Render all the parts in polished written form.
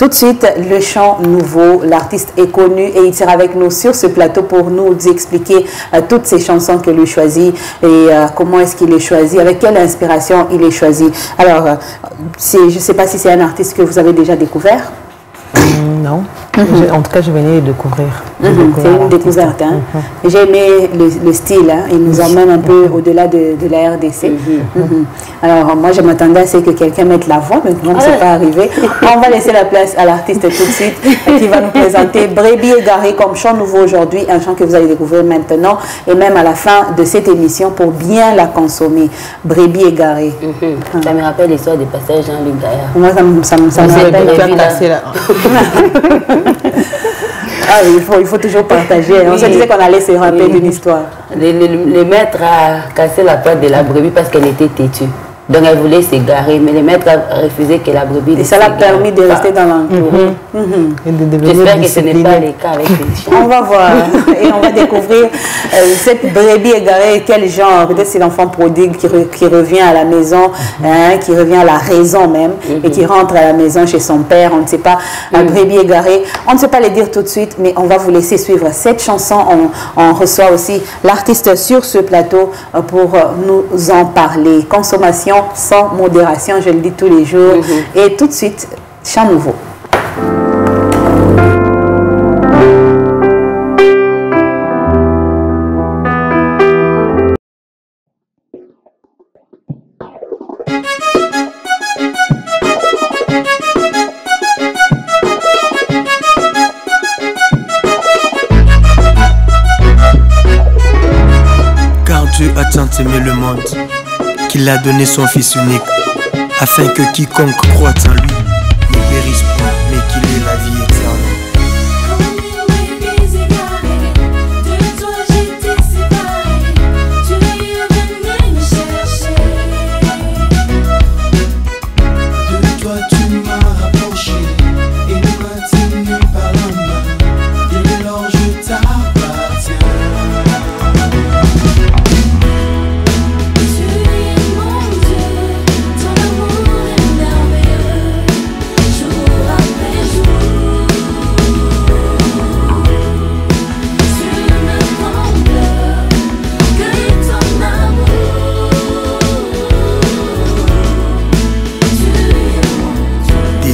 Tout de suite, le chant nouveau. L'artiste est connu et il sera avec nous sur ce plateau pour nous expliquer toutes ces chansons que lui choisit et comment est-ce qu'il est choisi, avec quelle inspiration il est choisi. Alors, je ne sais pas si c'est un artiste que vous avez déjà découvert. Non. En tout cas, je venais de découvrir. C'est une découverte. Hein. J'ai aimé le style. Hein. Il nous emmène un peu au-delà de la RDC. Alors, moi, je m'attendais à ce que quelqu'un mette la voix, mais non, c'est pas arrivé. On va laisser la place à l'artiste tout de suite qui va nous présenter Brebis Égarées comme chant nouveau aujourd'hui, un chant que vous allez découvrir maintenant et même à la fin de cette émission pour bien la consommer. Brebis Égarées. Ça me rappelle l'histoire du passage Jean-Luc Gaillard. Moi, ça me rappelle. Ah, il faut toujours partager. On se disait qu'on allait se rappeler d'une histoire. Le maître a cassé la patte de la brebis parce qu'elle était têtue. Donc elle voulait s'égarer, mais le maître a refusé que la brebis... Et ça l'a permis de rester dans l'entour. J'espère que ce n'est pas le cas avec les chiens. On va voir et on va découvrir cette brebis égarée, quel genre. Peut-être c'est l'enfant prodigue qui revient à la maison, hein, qui revient à la raison même, et qui rentre à la maison chez son père, on ne sait pas, la brebis égarée. On ne sait pas les dire tout de suite, mais on va vous laisser suivre cette chanson. On reçoit aussi l'artiste sur ce plateau pour nous en parler. Consommation sans modération, je le dis tous les jours. Et tout de suite, chant nouveau. Car Dieu a tant aimé le monde qu'il a donné son Fils unique, afin que quiconque croit en lui ne périsse point, mais qu'il ait la vie éternelle. De toi j'étais séparé, tu es venu me chercher. De toi tu m'as rapproché et m'as tenu par la main, dès lors je t'appartiens.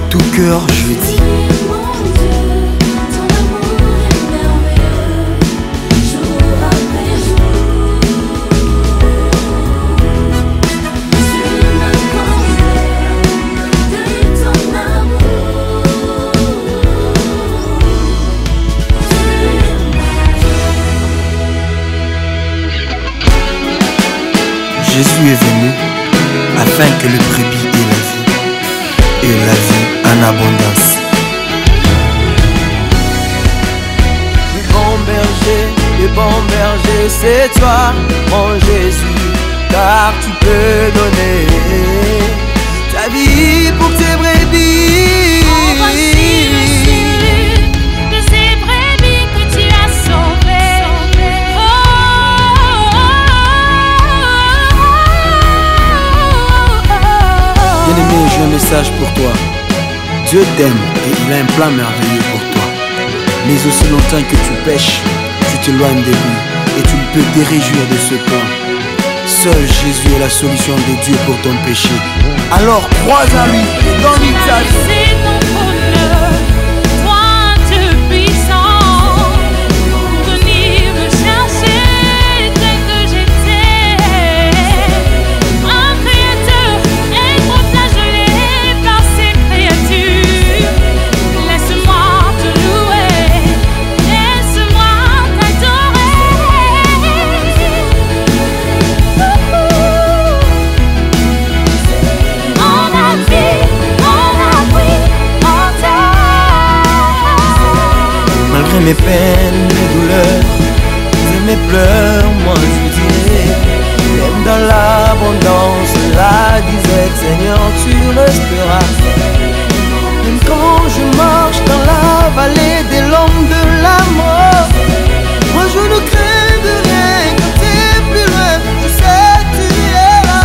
Tout cœur, je dis. Jésus est venu afin que le brebis ait la vie, et la vie en abondance. Le bon berger, c'est toi, mon Jésus, car tu peux donner ta vie pour tes brebis. Oh, voici le salut de ces brebis que tu as sauvées. Bien-aimé, j'ai un message pour toi. Dieu t'aime et il a un plan merveilleux pour toi. Mais aussi longtemps que tu pêches, tu t'éloignes de lui et tu ne peux te réjouir de ce plan. Seul Jésus est la solution de Dieu pour ton péché. Alors crois en lui et donne-lui ta vie. Mes peines, mes douleurs et mes pleurs, moi je dirais, même dans l'abondance, la disette, Seigneur, tu resteras. Même quand je marche dans la vallée des l'ombre de la mort, moi je ne crains de rien, quand t'es plus loin, je sais tu es là,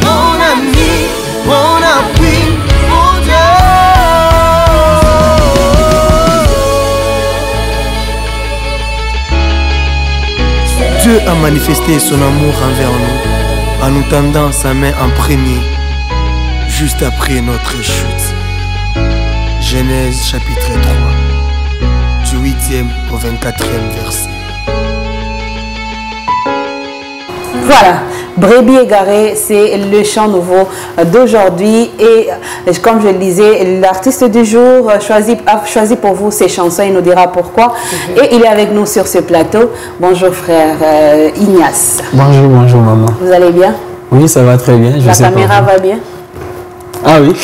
mon ami, mon appui, mon Dieu. a manifesté son amour envers nous en nous tendant sa main en premier, juste après notre chute. Genèse chapitre 3, du 8e au 24e verset. Voilà, Brebis égarée, c'est le chant nouveau d'aujourd'hui. Et comme je le disais, l'artiste du jour a choisi pour vous ses chansons. Il nous dira pourquoi. Et il est avec nous sur ce plateau. Bonjour frère Ignace. Bonjour, bonjour maman. Vous allez bien? Oui, ça va très bien. La caméra va bien? Ah oui.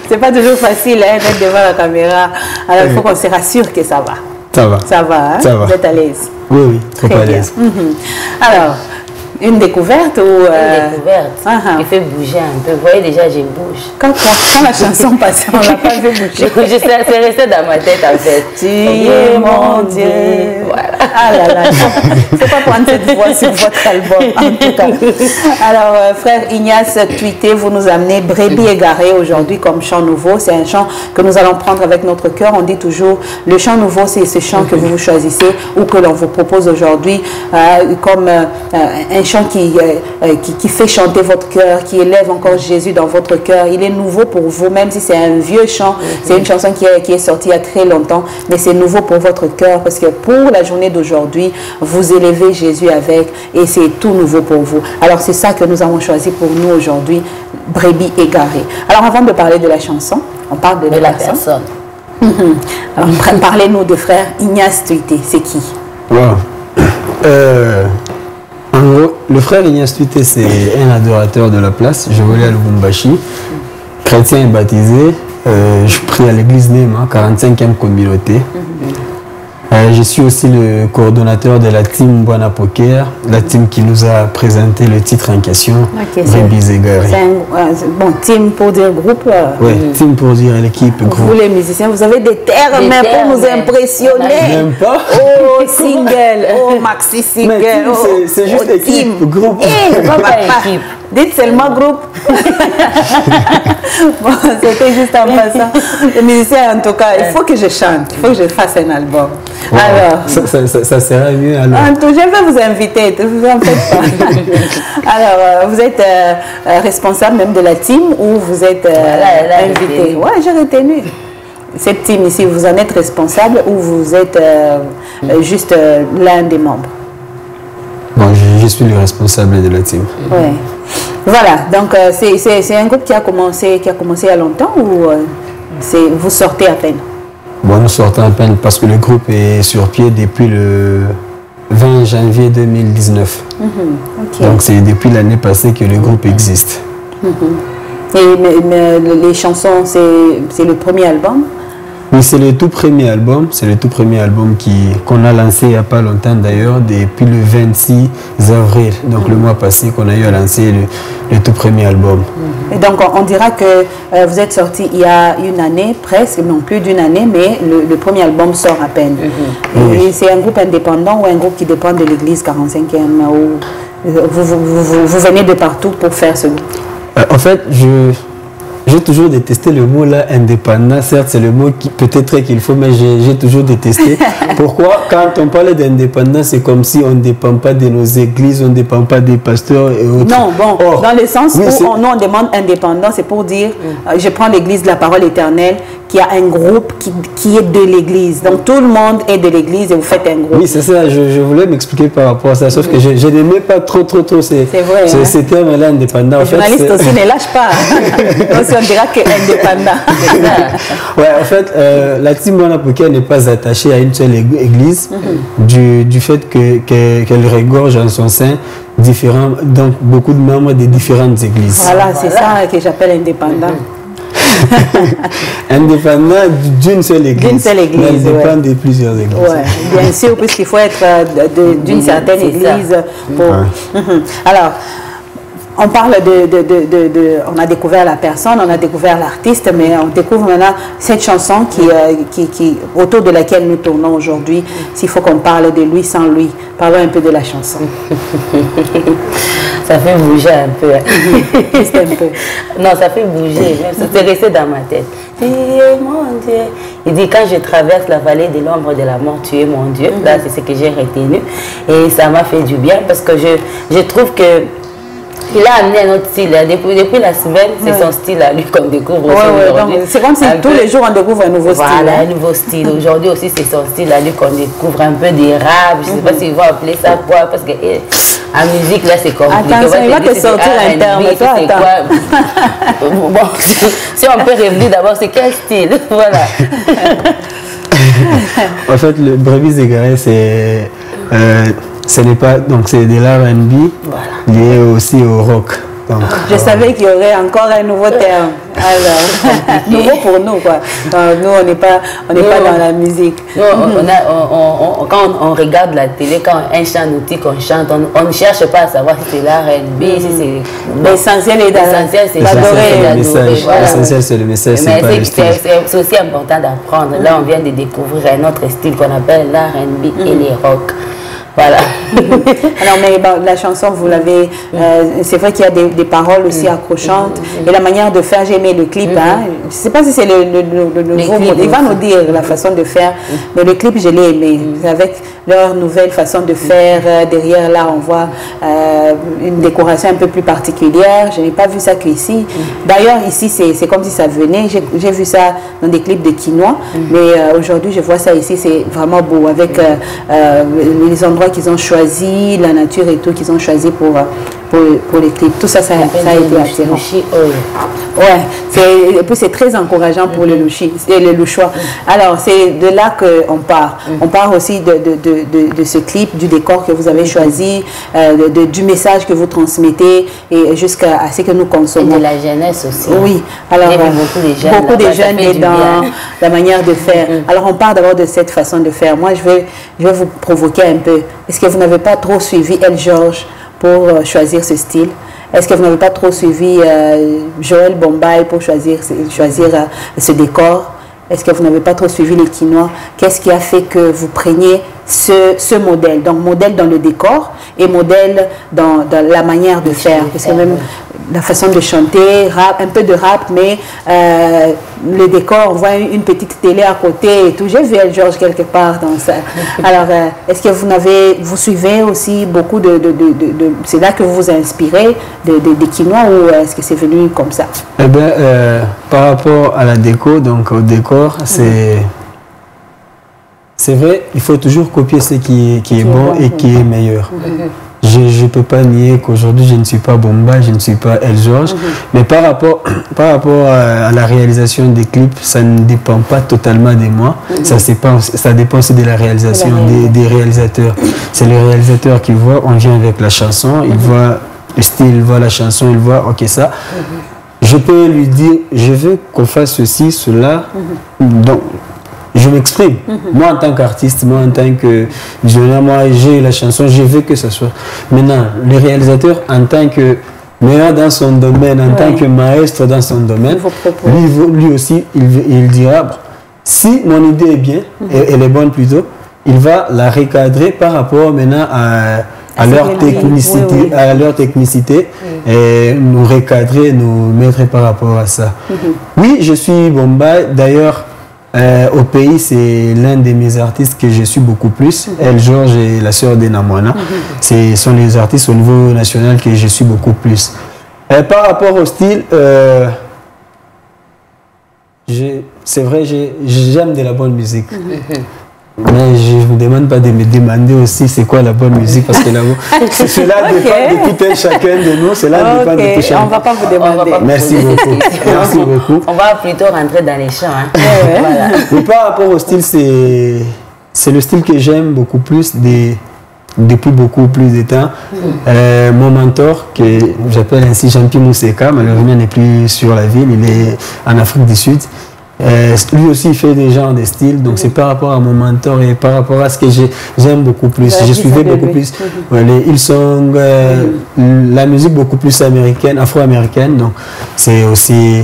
C'est pas toujours facile d'être devant la caméra. Alors il faut qu'on se rassure que ça va. Ça va. Ça va, hein? Ça va. Vous êtes à l'aise? Oui, oui, trop à l'aise. Alors, une découverte ou... Une découverte. Il fait bouger un peu. Vous voyez déjà, je bouge. Quand la chanson passait, on l'a pas vu bouger. C'est resté dans ma tête en fait. Tu es mon Dieu. Voilà. Ah là là. C'est pas prendre cette voix sur votre album, en tout cas. Alors, frère Ignace Tweeté, vous nous amenez Brebis égarée aujourd'hui comme chant nouveau. C'est un chant que nous allons prendre avec notre cœur. On dit toujours, le chant nouveau, c'est ce chant que vous choisissez ou que l'on vous propose aujourd'hui comme un chant qui fait chanter votre cœur, qui élève encore Jésus dans votre cœur. Il est nouveau pour vous, même si c'est un vieux chant. C'est une chanson qui est sortie il y a très longtemps, mais c'est nouveau pour votre cœur parce que pour la journée d'aujourd'hui, vous élevez Jésus avec et c'est tout nouveau pour vous. Alors c'est ça que nous avons choisi pour nous aujourd'hui, Brebis égarée. Alors avant de parler de la chanson, on parle de la personne. Alors parlez-nous de frère Ignace Tweeté, c'est qui? Wow. En gros, le frère Ignace Tweeté, c'est un adorateur de la place. Je volais à Lubumbashi, chrétien et baptisé. Je prie à l'église Nema, 45e communauté. Je suis aussi le coordonnateur de la team Buana Poker, la team qui nous a présenté le titre en question, Brebis égarée. Bon, team pour dire groupe. Oui, team pour dire l'équipe, groupe. Vous les musiciens, vous avez des termes pour nous impressionner. Même pas. Oh, single, oh, maxi single. C'est juste équipe, groupe. Équipe. Dites seulement groupe. Bon, c'était juste en passant. Les musiciens, en tout cas, il faut que je chante, il faut que je fasse un album. Wow. Alors, ça sera mieux alors. En tout, je vais vous inviter, ne vous en faites pas. Alors, vous êtes responsable même de la team ou vous êtes invité? Oui, j'ai retenu. Cette team ici, vous en êtes responsable ou vous êtes juste l'un des membres? Bon, je suis le responsable de la team. Oui. Voilà, donc c'est un groupe qui a commencé il y a longtemps ou vous sortez à peine? Bon, nous sortons à peine parce que le groupe est sur pied depuis le 20 janvier 2019. Okay. Donc c'est depuis l'année passée que le groupe existe. Et les chansons, c'est le premier album? Oui, c'est le tout premier album. C'est le tout premier album qu'on a lancé il n'y a pas longtemps d'ailleurs, depuis le 26 avril, donc le mois passé qu'on a eu à lancer le tout premier album. Et donc on dira que vous êtes sorti il y a une année, presque, non plus d'une année, mais le premier album sort à peine. Et c'est un groupe indépendant ou un groupe qui dépend de l'église 45e ou vous venez de partout pour faire ce groupe? En fait, j'ai toujours détesté le mot là, indépendant. Certes, c'est le mot peut-être qu'il faut, mais j'ai toujours détesté. Pourquoi? Quand on parle d'indépendance, c'est comme si on ne dépend pas de nos églises, on ne dépend pas des pasteurs et autres. Non, bon, dans le sens où nous on demande indépendant, c'est pour dire, je prends l'église de la parole éternelle, qui a un groupe qui est de l'église. Donc tout le monde est de l'église et vous faites un groupe. Oui, c'est ça, je voulais m'expliquer par rapport à ça, sauf que je n'aimais pas trop ces termes-là, indépendants. Les journalistes aussi ne lâchent pas. Donc on dira que indépendant. Ouais, en fait, la team Buana Poker n'est pas attachée à une seule église, du fait qu'elle regorge en son sein donc beaucoup de membres des différentes églises. Voilà, c'est ça que j'appelle indépendant. Indépendant d'une seule église. D'une seule église. Mais dépend de plusieurs églises. Ouais, bien sûr, puisqu'il faut être d'une certaine église. Pour... Alors, on parle on a découvert la personne, on a découvert l'artiste, mais on découvre maintenant cette chanson autour de laquelle nous tournons aujourd'hui. S'il faut qu'on parle de lui sans lui, parlons un peu de la chanson. Ça fait bouger un peu. Juste un peu. Non, ça fait bouger. C'est resté dans ma tête. Tu es mon Dieu. Il dit, quand je traverse la vallée de l'ombre de la mort, tu es mon Dieu. Là, c'est ce que j'ai retenu. Et ça m'a fait du bien parce que je trouve que il a amené un autre style. Depuis la semaine, c'est son style à lui qu'on découvre aujourd'hui. C'est comme si tous les jours on découvre un nouveau style. Voilà, un nouveau style. Aujourd'hui aussi, c'est son style à lui qu'on découvre un peu des rap. Je ne sais pas s'ils vont appeler ça quoi, parce que en musique, là, c'est compliqué. Attention, il va te sortir un terme. Toi, attends. Bon, si on peut revenir d'abord, c'est quel style? Voilà. En fait, le Brebis égarées, c'est... ce n'est pas... Donc, c'est de l'R&B lié aussi au rock. Donc, je savais qu'il y aurait encore un nouveau terme. Alors, nouveau pour nous, quoi. Nous, on n'est pas dans la musique. Quand on regarde la télé, quand un chant outil qu'on chante, on ne cherche pas à savoir si c'est l'R&B, si c'est... L'essentiel est d'adorer. L'essentiel, c'est le message. C'est aussi important d'apprendre. Là, on vient de découvrir un autre style qu'on appelle l'R&B et les rock. Voilà. Alors, mais la chanson, vous l'avez... c'est vrai qu'il y a des paroles aussi accrochantes. Et la manière de faire, j'ai aimé le clip. Hein. Je ne sais pas si c'est le nouveau mot. Il va nous dire la façon de faire. Mais le clip, je l'ai aimé. Avec leur nouvelle façon de faire. Derrière, là, on voit une décoration un peu plus particulière. Je n'ai pas vu ça qu'ici. D'ailleurs, ici, c'est comme si ça venait. J'ai vu ça dans des clips de Quinoa. Mais aujourd'hui, je vois ça ici. C'est vraiment beau. Avec les endroits qu'ils ont choisi, la nature et tout qu'ils ont choisi pour les clips. Tout ça, ça a été attirant. Ouais, et puis c'est très encourageant pour le Louchois. Alors, c'est de là qu'on part. On part aussi de ce clip, du décor que vous avez choisi, du message que vous transmettez et jusqu'à ce que nous consommons. Et de la jeunesse aussi. Oui, alors beaucoup de jeunes et dans la manière de faire. Alors, on part d'abord de cette façon de faire. Moi, je vais vous provoquer un peu. Est-ce que vous n'avez pas trop suivi El George pour choisir ce style? Est-ce que vous n'avez pas trop suivi Joël Bombay pour choisir ce décor? Est-ce que vous n'avez pas trop suivi les Quinois? Qu'est-ce qui a fait que vous preniez ce modèle? Donc, modèle dans le décor et modèle dans la manière de faire. Parce que même la façon de chanter, rap, un peu de rap, mais le décor, on voit une petite télé à côté et tout. J'ai vu El George quelque part dans ça. Alors, est-ce que vous suivez aussi beaucoup c'est là que vous vous inspirez des Quinois ou est-ce que c'est venu comme ça? Eh bien, par rapport à la déco, donc au décor, c'est vrai, il faut toujours copier ce qui est bon et qui est meilleur. Je ne peux pas nier qu'aujourd'hui je ne suis pas Bomba, je ne suis pas El George, mais par rapport à la réalisation des clips, ça ne dépend pas totalement de moi, ça dépend aussi de la réalisation des réalisateurs. C'est le réalisateur qui voit, on vient avec la chanson, il voit le style, il voit la chanson, il voit, ok ça, je peux lui dire, je veux qu'on fasse ceci, cela, donc je m'exprime. Moi, en tant qu'artiste, moi, en tant que visionnaire, moi, j'ai la chanson, je veux que ce soit. Maintenant, le réalisateur, en tant que meilleur dans son domaine, en tant que maître dans son domaine, lui aussi, il dira, bon, si mon idée est bien, elle est bonne plutôt, il va la recadrer par rapport maintenant à leur technicité, à leur technicité et nous recadrer, nous mettre par rapport à ça. Oui, je suis Bomba, d'ailleurs, au pays, c'est l'un de mes artistes que je suis beaucoup plus. El George et la sœur d'Enamwana. Ce sont les artistes au niveau national que je suis beaucoup plus. Par rapport au style, c'est vrai, j'aime de la bonne musique. Mais je ne vous demande pas de me demander aussi c'est quoi la bonne musique parce que cela dépend de tout un chacun de nous. Cela dépend de tout chacun. On ne va pas vous demander. Merci beaucoup. Merci beaucoup. On va plutôt rentrer dans les champs. Hein. Voilà. Mais par rapport au style, c'est le style que j'aime beaucoup plus depuis beaucoup plus de temps. Mon mentor, que j'appelle ainsi Jean-Pierre Mousseka, malheureusement il n'est plus sur la ville, il est en Afrique du Sud. Lui aussi il fait des genres de styles, donc c'est par rapport à mon mentor et par rapport à ce que j'aime beaucoup plus. Je suivais beaucoup plus les Hillsong, la musique beaucoup plus américaine, afro-américaine, donc c'est aussi...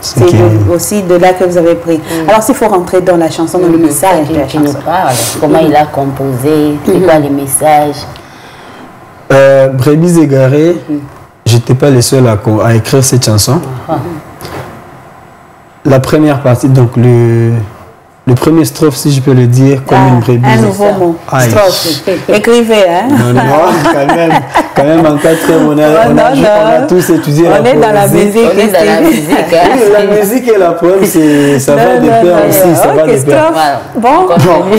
C'est aussi de là que vous avez pris. Alors s'il faut rentrer dans la chanson, dans le message de la Tu nous chanson. parles, comment il a composé, c'est quoi les messages? Brebis égarées, j'étais pas le seul à écrire cette chanson. La première partie, donc le premier strophe, si je peux le dire, comme une brebis. Un nouveau mot. Aïe. Strophe. Écrivez, hein? Non, quand même en 4e, on a tous étudié on est dans la musique. On est dans la musique. Oui, la musique et la poème, ça va de pair aussi. Ça va de pair. Bon,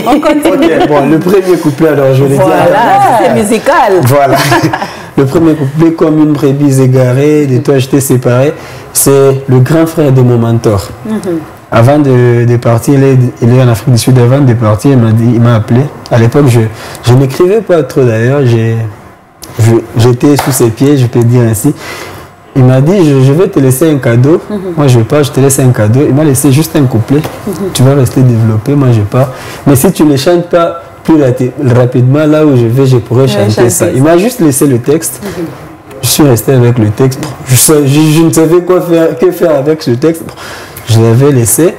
on continue. Ok, bon, le premier couplet, alors je vais le dire. Voilà, c'est musical. Voilà. Le premier couplet, comme une brebis égarée, de toi je t'ai séparé, c'est le grand frère de mon mentor. Avant de partir, il est en Afrique du Sud. Avant de partir, il m'a appelé. À l'époque, je n'écrivais pas trop d'ailleurs. J'étais sous ses pieds, je peux dire ainsi. Il m'a dit, je vais te laisser un cadeau. Moi, je pars, je te laisse un cadeau. Il m'a laissé juste un couplet. Tu vas rester développé, moi, je pars. Mais si tu ne chantes pas plus rapidement, là où je vais, je pourrais chanter ça. Il m'a juste laissé le texte. Je suis resté avec le texte. Je ne savais que faire avec ce texte. Je l'avais laissé.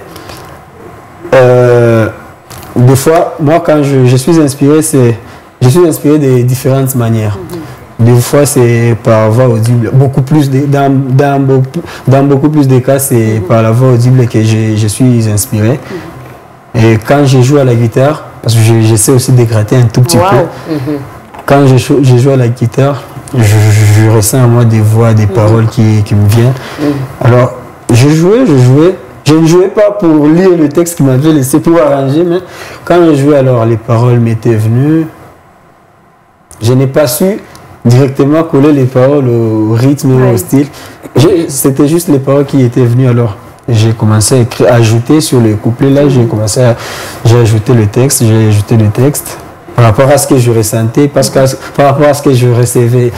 Des fois, moi, quand je suis inspiré, je suis inspiré de différentes manières. Des fois, c'est par voix audible. Dans beaucoup plus de cas, c'est par la voix audible que je suis inspiré. Et quand je joue à la guitare, parce que j'essaie aussi de gratter un tout petit peu, quand je joue à la guitare, je ressens en moi des voix, des paroles qui me viennent. Alors, je jouais. Je ne jouais pas pour lire le texte qu'il m'avait laissé pour arranger, mais quand je jouais, alors les paroles m'étaient venues. Je n'ai pas su directement coller les paroles au rythme et au style. C'était juste les paroles qui étaient venues alors. J'ai commencé à écrire, à ajouter sur les couplets là, j'ai ajouté le texte, par rapport à ce que je ressentais, par rapport à ce que je recevais.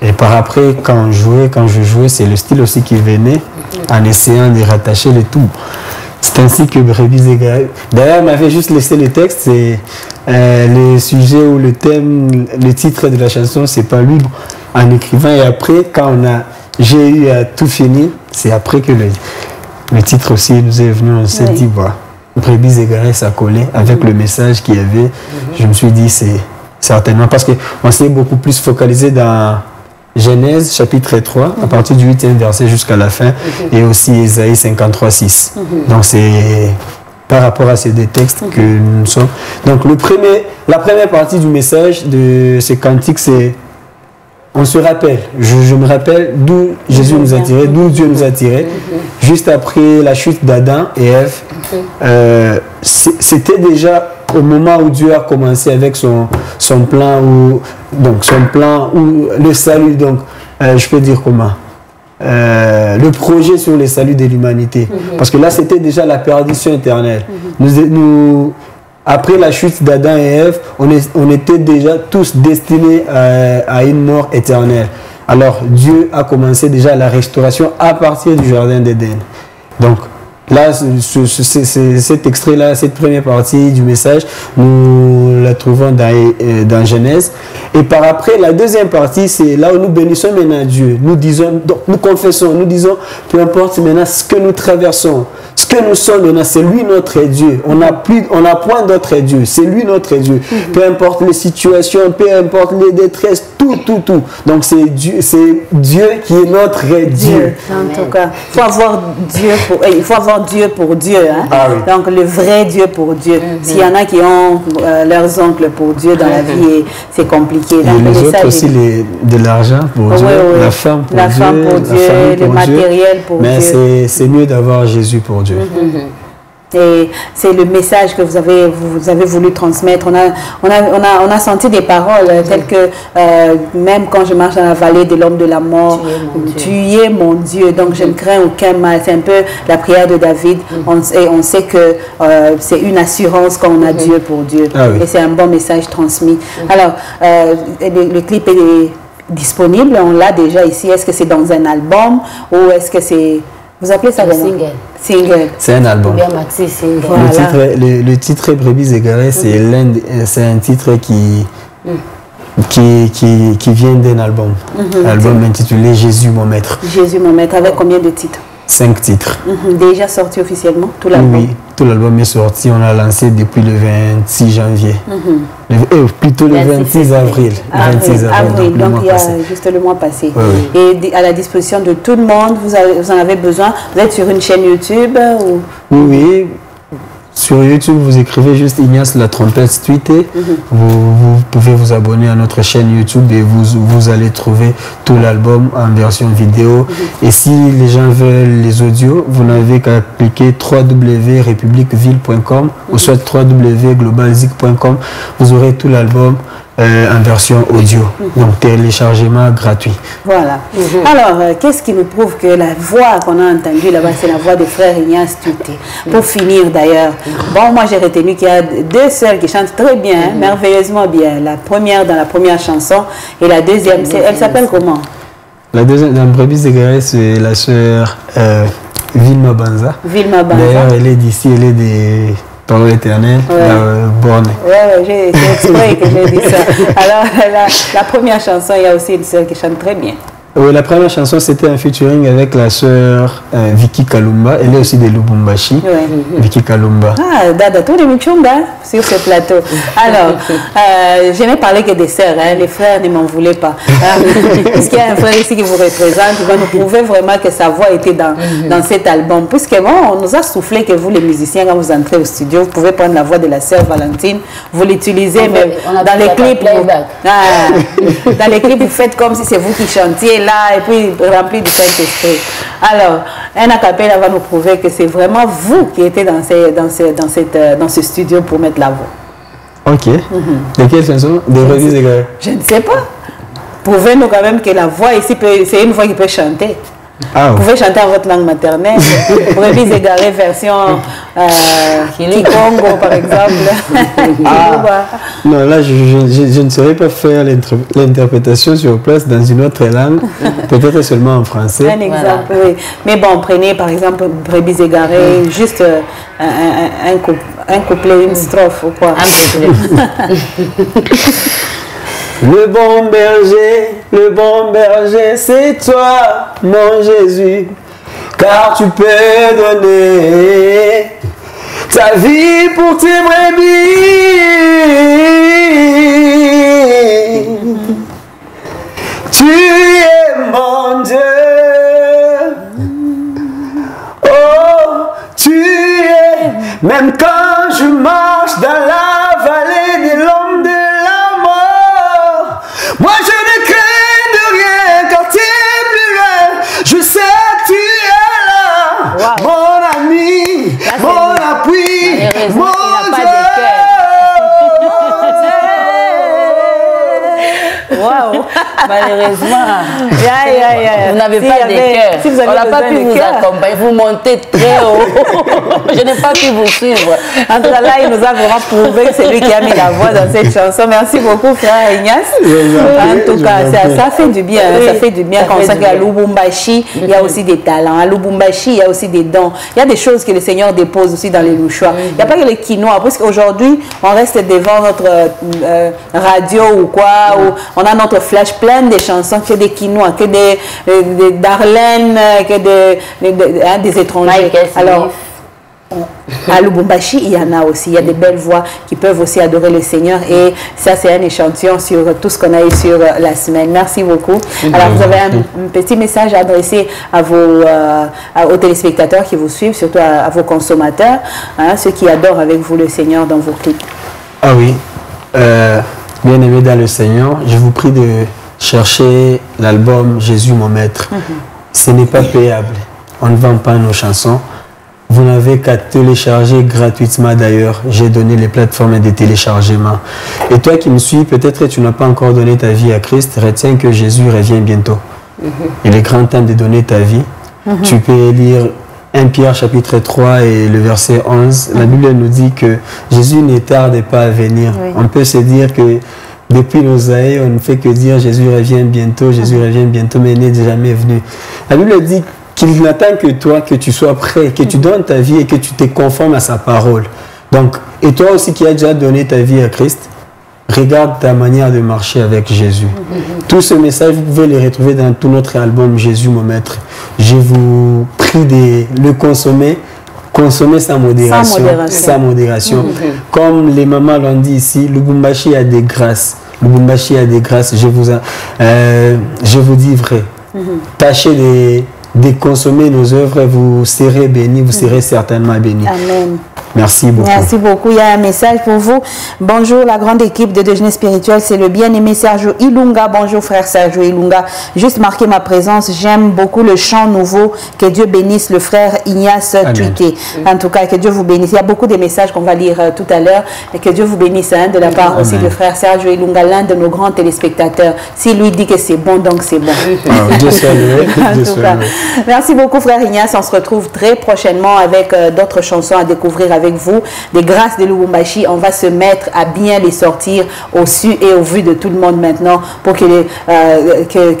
Et par après, quand je jouais, c'est le style aussi qui venait en essayant de rattacher le tout. C'est ainsi que Brebis égarées. D'ailleurs, il m'avait juste laissé le texte, c'est le sujet ou le thème, le titre de la chanson, c'est pas lui en écrivant. Et après, quand j'ai eu à tout finir, c'est après que le titre aussi nous est venu, on s'est dit, bah, Brebis égarées, ça collait avec le message qu'il y avait. Je me suis dit, c'est certainement parce qu'on s'est beaucoup plus focalisé dans Genèse chapitre 3, à partir du 8e verset jusqu'à la fin, et aussi Ésaïe 53:6. Donc c'est par rapport à ces deux textes que nous sommes. Donc la première partie du message de ce cantique, c'est on se rappelle, je me rappelle d'où Jésus nous a tirés, d'où Dieu nous a tirés, juste après la chute d'Adam et Ève. C'était déjà au moment où Dieu a commencé avec son plan, ou le salut, donc je peux dire comment, le projet sur le salut de l'humanité. Parce que là, c'était déjà la perdition éternelle. Après la chute d'Adam et Ève, on était déjà tous destinés à une mort éternelle. Alors Dieu a commencé déjà la restauration à partir du jardin d'Éden. Donc là, cet extrait-là, cette première partie du message, nous la trouvons dans Genèse. Et par après, la deuxième partie, c'est là où nous bénissons maintenant Dieu. Nous disons, donc, nous confessons, nous disons, peu importe maintenant ce que nous traversons, ce que nous sommes maintenant, c'est lui notre Dieu. On n'a point d'autre Dieu, c'est lui notre Dieu. Peu importe les situations, peu importe les détresses, tout. Donc c'est Dieu qui est notre Dieu. En tout cas, il faut avoir Dieu pour Dieu. Hein? Ah oui. Donc le vrai Dieu pour Dieu. S'il y en a qui ont leurs oncles pour Dieu dans la vie, c'est compliqué. Donc, et les autres aussi, de l'argent pour Dieu, la femme pour Dieu, le matériel pour Dieu. Mais c'est mieux d'avoir Jésus pour Dieu. Et c'est le message que vous avez voulu transmettre. On a senti des paroles telles que même quand je marche dans la vallée de l'homme de la mort, tu es mon Dieu, donc je ne crains aucun mal. C'est un peu la prière de David. Et on sait que c'est une assurance quand on a Dieu pour Dieu. Ah oui. Et c'est un bon message transmis. Alors, le clip est disponible, on l'a déjà ici. Est-ce que c'est dans un album ou est-ce que c'est... Vous appelez ça comment? Single. Single. C'est un album. Ou bien maxi single. Voilà. Le titre Brebis égarées, c'est un titre qui vient d'un album. Album intitulé Jésus mon maître. Jésus mon maître, avec combien de titres? 5 titres. Déjà sorti officiellement, tout l'album? Oui, tout l'album est sorti. On l'a lancé depuis le 26 janvier. Plutôt le 26 avril. Avril, donc il y a juste le mois passé. Oui. Et à la disposition de tout le monde, vous en avez besoin. Vous êtes sur une chaîne YouTube ou... Oui. Sur YouTube, vous écrivez juste Ignace la trompette tweetée. Vous pouvez vous abonner à notre chaîne YouTube et vous allez trouver tout l'album en version vidéo. Et si les gens veulent les audios, vous n'avez qu'à cliquer www.republiqueville.com ou soit www.globalzik.com. Vous aurez tout l'album en version audio. Donc téléchargement gratuit. Voilà. Alors, qu'est-ce qui nous prouve que la voix qu'on a entendue là-bas, c'est la voix de frère Ignace Tuté? Pour finir d'ailleurs, bon, moi j'ai retenu qu'il y a 2 sœurs qui chantent très bien, merveilleusement bien. La première dans la première chanson et la deuxième, elle s'appelle comment? La deuxième, dans Brebis égarées, c'est la sœur Vilma Banza. Vilma Banza. D'ailleurs, elle est d'ici, elle est des... Parole éternelle, borne. Oui, c'est exprès que j'ai dit ça. Alors, la première chanson, il y a aussi une sœur qui chante très bien. Oui, la première chanson, c'était un featuring avec la sœur Vicky Kalumba. Elle est aussi de Lubumbashi. Vicky Kalumba. Ah, Dada, tout le Muchumba sur ce plateau. Alors, je n'ai parlé que des sœurs, hein. Les frères ne m'en voulaient pas. Puisqu'il y a un frère ici qui vous représente, qui va nous prouver vraiment que sa voix était dans cet album. Puisque bon, on nous a soufflé que vous, les musiciens, quand vous entrez au studio, vous pouvez prendre la voix de la sœur Valentine, vous l'utilisez, mais dans les clips, dans les clips, vous faites comme si c'est vous qui chantiez là et puis rempli du Saint-Esprit. Alors, un acapella va nous prouver que c'est vraiment vous qui étiez dans ce studio pour mettre la voix. Ok. De quelle chanson? Des Brebis égarées? Je ne sais pas. Prouvez-nous quand même que la voix ici, c'est une voix qui peut chanter. Vous pouvez chanter en votre langue maternelle. Brebis égarées version Kikongo par exemple. Non, là je ne saurais pas faire l'interprétation sur place dans une autre langue, peut-être seulement en français. Un exemple, oui. Mais bon, prenez par exemple Brebis égarées, juste un couplet, une strophe ou quoi. Le bon berger, c'est toi, mon Jésus, car tu peux donner ta vie pour tes brebis. Tu es mon Dieu, oh, tu es, même quand je marche dans la vallée de l'ombre de la mort, moi je ne crains de rien quand tu es plus loin. Je sais que tu es là, mon ami, mon appui, mon Dieu. Waouh, malheureusement, vous n'avez pas de cœur. Si on n'a pas pu vous accompagner, vous montez très haut. Je n'ai pas pu vous suivre. En tout cas, là, il nous a vraiment prouvé que c'est lui qui a mis la voix dans cette chanson. Merci beaucoup, frère Ignace. En tout cas, ça fait du bien. Ça fait du bien quand on sait qu'à Lubumbashi, il y a aussi des talents. À Lubumbashi, il y a aussi des dons. Il y a des choses que le Seigneur dépose aussi dans les mouchoirs. Il n'y a pas que les quinoa. Parce qu'aujourd'hui, on reste devant notre radio ou quoi. Ou on a notre flash plein de chansons, que des quinois, que des Darlene, que des étrangers. Alors, à Lubumbashi, il y en a aussi. Il y a des belles voix qui peuvent aussi adorer le Seigneur. Et ça, c'est un échantillon sur tout ce qu'on a eu sur la semaine. Merci beaucoup. Alors, vous avez un petit message à adresser à aux téléspectateurs qui vous suivent, surtout à vos consommateurs, hein, ceux qui adorent avec vous le Seigneur dans vos clips. Ah oui. Bien-aimés dans le Seigneur, je vous prie de chercher l'album Jésus mon maître. Ce n'est pas payable. On ne vend pas nos chansons. Vous n'avez qu'à télécharger gratuitement d'ailleurs. J'ai donné les plateformes de téléchargement. Et toi qui me suis, peut-être que tu n'as pas encore donné ta vie à Christ, retiens que Jésus revient bientôt. Il est grand temps de donner ta vie. Tu peux lire 1 Pierre chapitre 3 et le verset 11. La Bible nous dit que Jésus ne tarde pas à venir. On peut se dire que depuis nos années, on ne fait que dire Jésus revient bientôt, mais il n'est jamais venu. La Bible dit qu'il n'attend que toi, que tu sois prêt, que tu donnes ta vie et que tu te conformes à sa parole. Donc, et toi aussi qui as déjà donné ta vie à Christ, regarde ta manière de marcher avec Jésus. Tout ce message, vous pouvez le retrouver dans tout notre album Jésus mon maître. Je vous prie de le consommer. Consommer sans modération. Sans modération. Comme les mamans l'ont dit ici, Lubumbashi a des grâces. Lubumbashi a des grâces. Je vous dis vrai. Tâchez de consommer nos œuvres et vous serez bénis, vous serez certainement bénis. Amen. Merci beaucoup. Merci beaucoup. Il y a un message pour vous. Bonjour la grande équipe de Déjeuner Spirituel, c'est le bien-aimé Sergio Ilunga. Bonjour frère Sergio Ilunga. Juste marquer ma présence, j'aime beaucoup le chant nouveau. Que Dieu bénisse le frère Ignace Tuité. En tout cas, que Dieu vous bénisse. Il y a beaucoup de messages qu'on va lire tout à l'heure. Et que Dieu vous bénisse de la part aussi de frère Sergio Ilunga, l'un de nos grands téléspectateurs. S'il lui dit que c'est bon, donc c'est bon. Dieu soit loué. En tout cas, merci beaucoup frère Ignace. On se retrouve très prochainement avec d'autres chansons à découvrir avec vous, des grâces de Lubumbashi. On va se mettre à bien les sortir au su et au vu de tout le monde maintenant pour que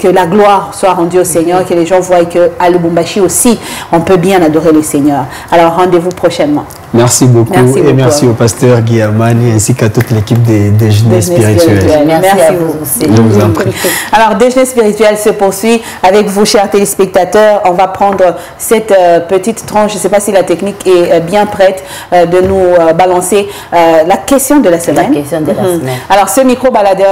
la gloire soit rendue au Seigneur, que les gens voient qu'à Lubumbashi aussi, on peut bien adorer le Seigneur. Alors rendez-vous prochainement. Merci beaucoup et merci au pasteur Guy Armani ainsi qu'à toute l'équipe des Déjeuners Spirituels. Merci à vous aussi. Je vous en prie. Alors, Déjeuner Spirituel se poursuit avec vous, chers téléspectateurs. On va prendre cette petite tranche, je ne sais pas si la technique est bien prête de nous balancer la question de la semaine. La question de la semaine. Alors, ce micro-baladeur